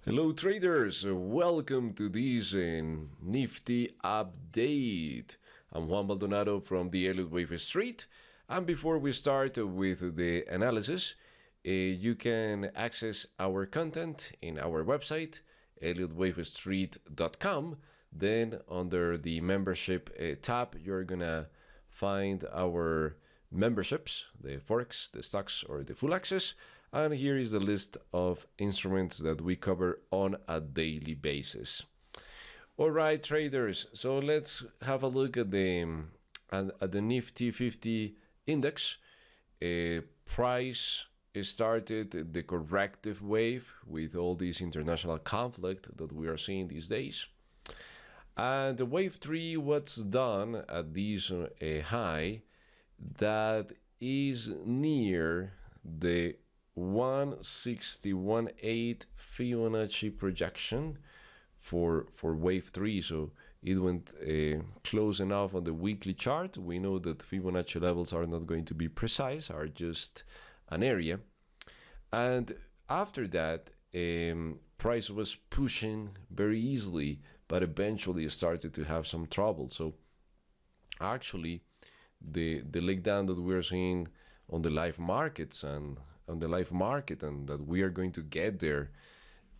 Hello traders, welcome to this Nifty update. I'm Juan Baldonado from the Elliott Wave Street, and before we start with the analysis, you can access our content in our website elliottwavestreet.com. Then under the membership tab, you're gonna find our memberships, the Forex, the stocks, or the full access. And here is the list of instruments that we cover on a daily basis. All right, traders. So let's have a look at the NIFTY50 index. Price started the corrective wave with all this international conflict that we are seeing these days. And the wave 3 was done at this high that is near the 161.8 Fibonacci projection for wave 3. So it went close enough on the weekly chart. We know that Fibonacci levels are not going to be precise, are just an area. And after that, price was pushing very easily, but eventually started to have some trouble. So actually, the leg down that we're seeing on the live markets and that we are going to get there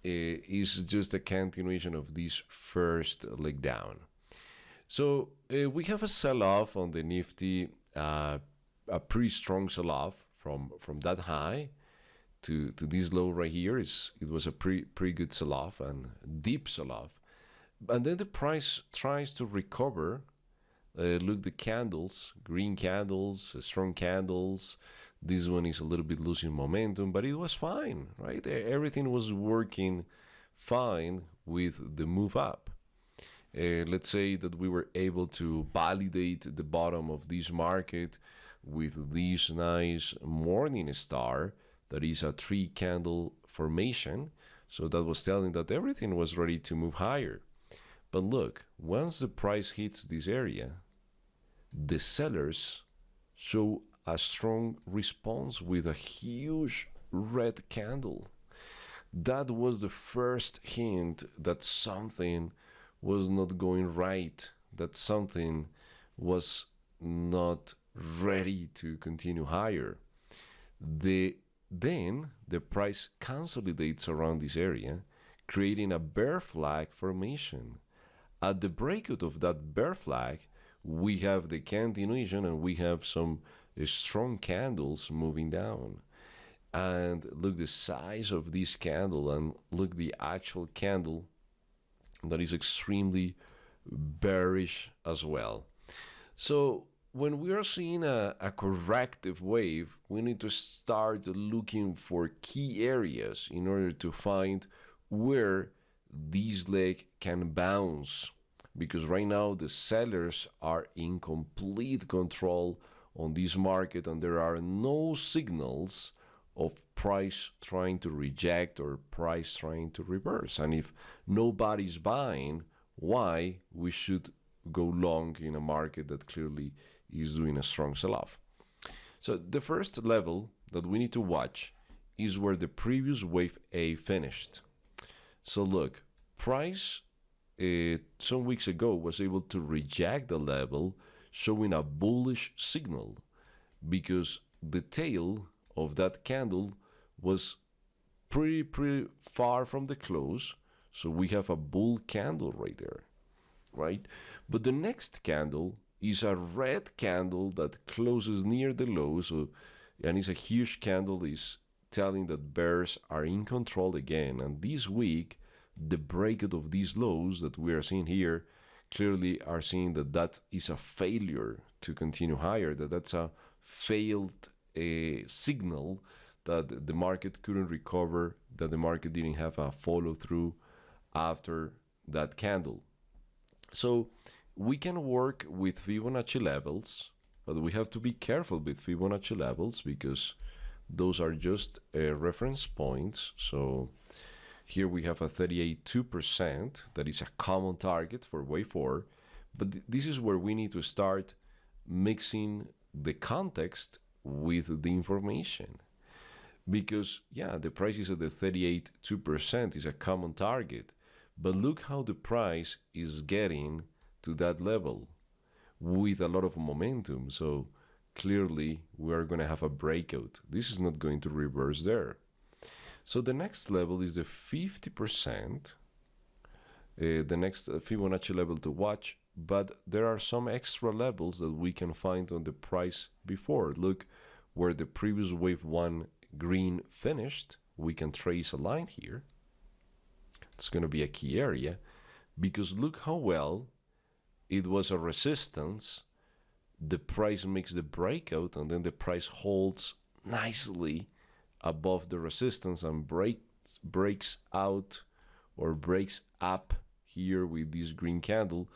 is just a continuation of this first leg down. So we have a sell-off on the Nifty, a pretty strong sell-off from that high to this low right here. It was a pretty good sell-off and deep sell-off, and then the price tries to recover. Look, the candles, green candles, strong candles. This one is a little bit losing momentum, but it was fine, right? Everything was working fine with the move up. Let's say that we were able to validate the bottom of this market with this nice morning star that is a 3-candle formation. So that was telling that everything was ready to move higher. But look, once the price hits this area, the sellers show a strong response with a huge red candle. That was the first hint that something was not going right, that something was not ready to continue higher. Then the price consolidates around this area, creating a bear flag formation. At the breakout of that bear flag, we have the continuation and we have some strong candles moving down. And look the size of this candle, and look the actual candle that is extremely bearish as well. So when we are seeing a corrective wave, we need to start looking for key areas in order to find where this leg can bounce, because right now the sellers are in complete control on this market and there are no signals of price trying to reject or price trying to reverse. And if nobody's buying, why we should go long in a market that clearly is doing a strong sell-off? So the first level that we need to watch is where the previous wave A finished. So look, price some weeks ago was able to reject the level, showing a bullish signal because the tail of that candle was pretty far from the close. So we have a bull candle right there, right? But the next candle is a red candle that closes near the low. So, and it's a huge candle, is telling that bears are in control again. And this week, the breakout of these lows that we are seeing here clearly are seeing that that is a failure to continue higher, that's a failed signal that the market couldn't recover, that the market didn't have a follow through after that candle. So we can work with Fibonacci levels, but we have to be careful with Fibonacci levels because those are just reference points. So here we have a 38.2% that is a common target for wave 4, but this is where we need to start mixing the context with the information. because yeah, the price is at the 38.2% is a common target, but look how the price is getting to that level with a lot of momentum. So clearly we are going to have a breakout. This is not going to reverse there. So the next level is the 50%, the next Fibonacci level to watch, but there are some extra levels that we can find on the price before. Look where the previous wave 1 green finished. We can trace a line here. It's going to be a key area because look how well it was a resistance. The price makes the breakout and then the price holds nicely above the resistance and breaks out or breaks up here with this green candle,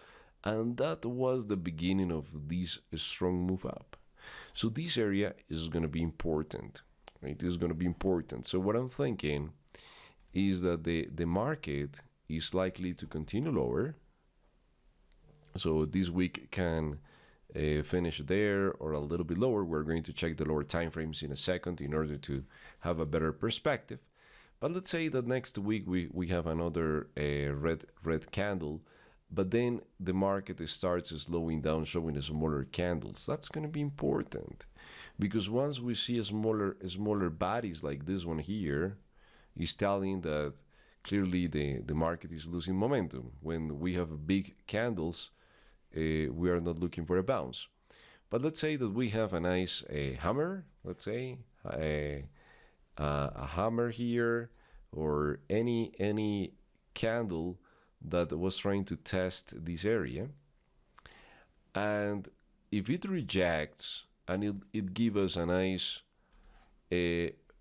and that was the beginning of this strong move up. So this area is going to be important, right? It is going to be important. So what I'm thinking is that the market is likely to continue lower. So this week can finish there or a little bit lower. We're going to check the lower time frames in a second in order to have a better perspective. But let's say that next week we have another red candle, but then the market starts slowing down, showing smaller candles. That's going to be important because once we see smaller bodies like this one here, is telling that clearly the market is losing momentum. When we have big candles, we are not looking for a bounce. But let's say that we have a nice hammer, let's say a hammer here, or any candle that was trying to test this area, and if it rejects and it gives us a nice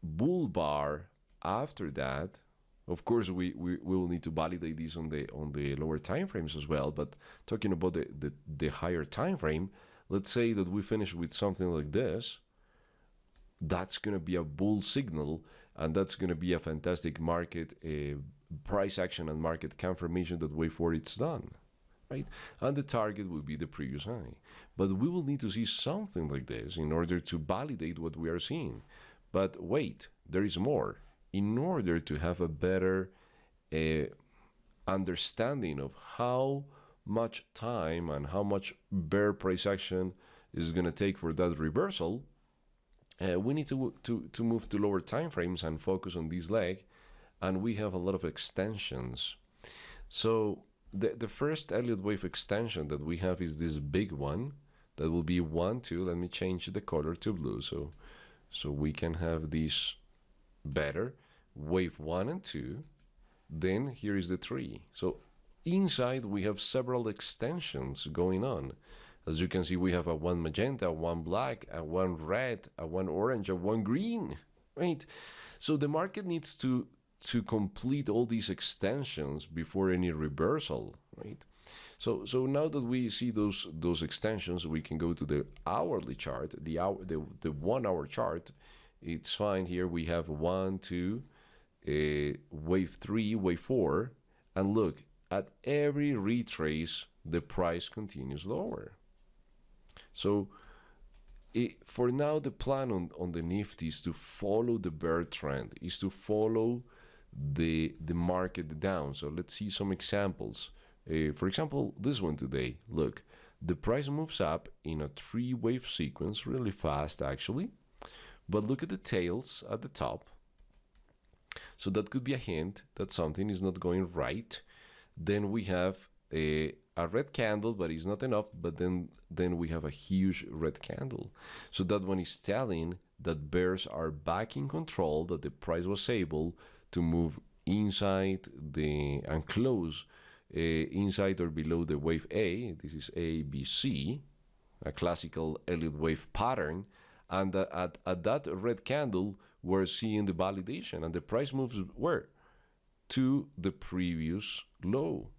bull bar after that, of course we will need to validate this on the lower time frames as well. But talking about the higher time frame, let's say that we finish with something like this. That's going to be a bull signal, and that's going to be a fantastic market price action and market confirmation that wait for it's done, right? And the target will be the previous high. But we will need to see something like this in order to validate what we are seeing. But wait, there is more. In order to have a better understanding of how much time and how much bear price action is going to take for that reversal, we need to move to lower time frames and focus on this leg, and we have a lot of extensions. So the first Elliott wave extension that we have is this big one that will be 1, 2. Let me change the color to blue so we can have this better. Wave 1 and 2. Then here is the 3. So inside we have several extensions going on. As you can see, we have a 1 magenta, 1 black, a 1 red, a 1 orange, a 1 green, right? So the market needs to complete all these extensions before any reversal, right? So now that we see those extensions, we can go to the hourly chart, the 1 hour chart. It's fine. Here we have 1, 2, wave 3, wave 4, and look, at every retrace the price continues lower. So for now, the plan on the Nifty is to follow the bear trend, is to follow the market down. So let's see some examples. For example, this one today. Look, the price moves up in a 3-wave sequence really fast actually, but look at the tails at the top. So that could be a hint that something is not going right. Then we have a red candle, but it's not enough. But then we have a huge red candle. So that one is telling that bears are back in control, that the price was able to move inside and close inside or below the wave A. This is A, B, C, a classical Elliott wave pattern. And at that red candle, we're seeing the validation, and the price moves where? To the previous low.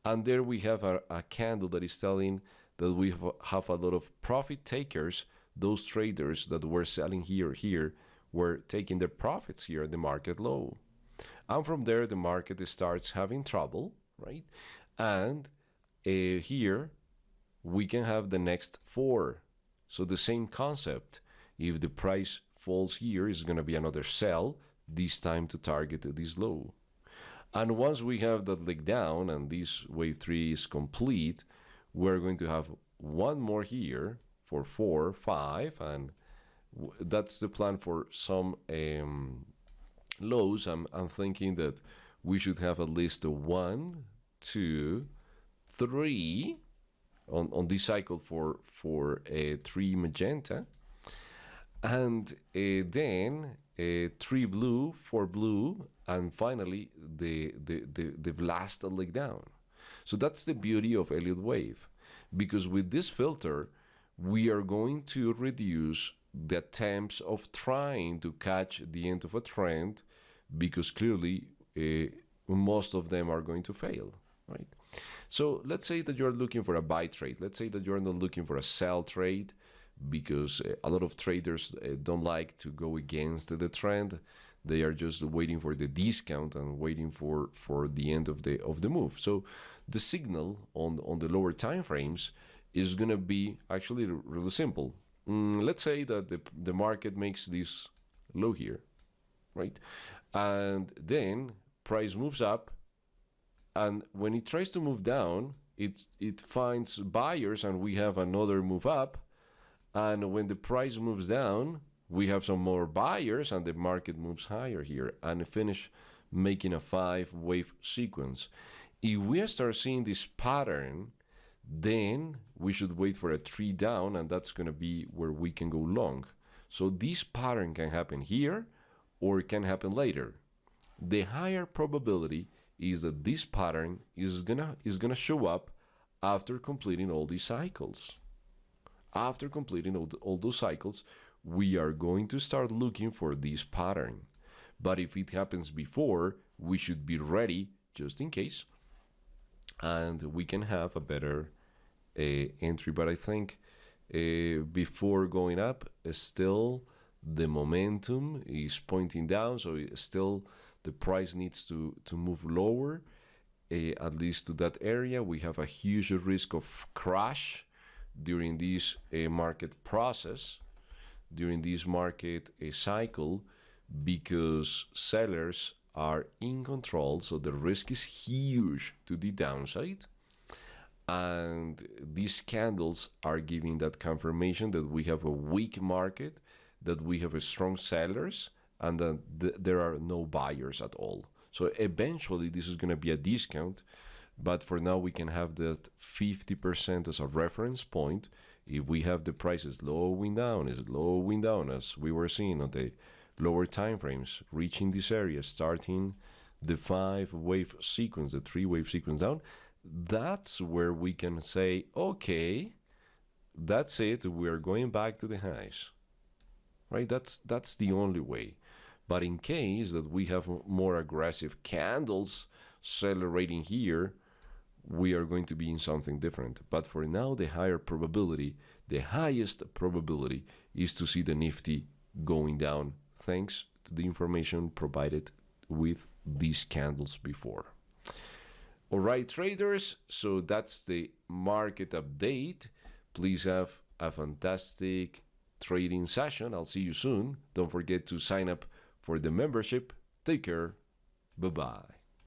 And there we have a candle that is telling that we have a lot of profit takers. Those traders that were selling here were taking their profits here at the market low. And from there, the market starts having trouble, right? And here we can have the next 4. So the same concept. If the price falls here, is going to be another sell, this time to target this low. And once we have that leg down and this wave 3 is complete, we're going to have one more here for 4, 5, and that's the plan for some lows. I'm thinking that we should have at least a 1, 2, 3 on this cycle for a 3 magenta, and then 3 blue, 4 blue, and finally the last leg down. So that's the beauty of Elliott wave, because with this filter we are going to reduce the attempts of trying to catch the end of a trend, because clearly most of them are going to fail, right? So let's say that you're looking for a buy trade. Let's say that you're not looking for a sell trade, because a lot of traders don't like to go against the trend. They are just waiting for the discount and waiting for the end of the move. So the signal on the lower time frames is going to be actually really simple. Let's say that the market makes this low here, right? And then price moves up, and when it tries to move down, it finds buyers, and we have another move up. And when the price moves down, we have some more buyers, and the market moves higher here and finish making a 5-wave sequence. If we start seeing this pattern, then we should wait for a 3 down, and that's going to be where we can go long. So this pattern can happen here, or it can happen later. The higher probability is that this pattern is gonna show up after completing all these cycles. After completing all those cycles, we are going to start looking for this pattern. But if it happens before, we should be ready just in case, and we can have a better entry. But I think before going up, still the momentum is pointing down, so still the price needs to move lower, at least to that area. We have a huge risk of crash during this market process, during this market cycle, because sellers are in control, so the risk is huge to the downside. And these candles are giving that confirmation that we have a weak market, that we have a strong sellers, and that there are no buyers at all. So eventually this is going to be a discount, but for now we can have that 50% as a reference point. If we have the prices slowing down as we were seeing on the lower time frames, reaching this area, starting the 5-wave sequence, the 3-wave sequence down, that's where we can say, okay, that's it, we're going back to the highs, right? That's the only way. But in case that we have more aggressive candles accelerating here, we are going to be in something different. But for now, the highest probability is to see the Nifty going down, thanks to the information provided with these candles before. All right, traders, so that's the market update. Please have a fantastic trading session. I'll see you soon. Don't forget to sign up for the membership. Take care. Bye-bye.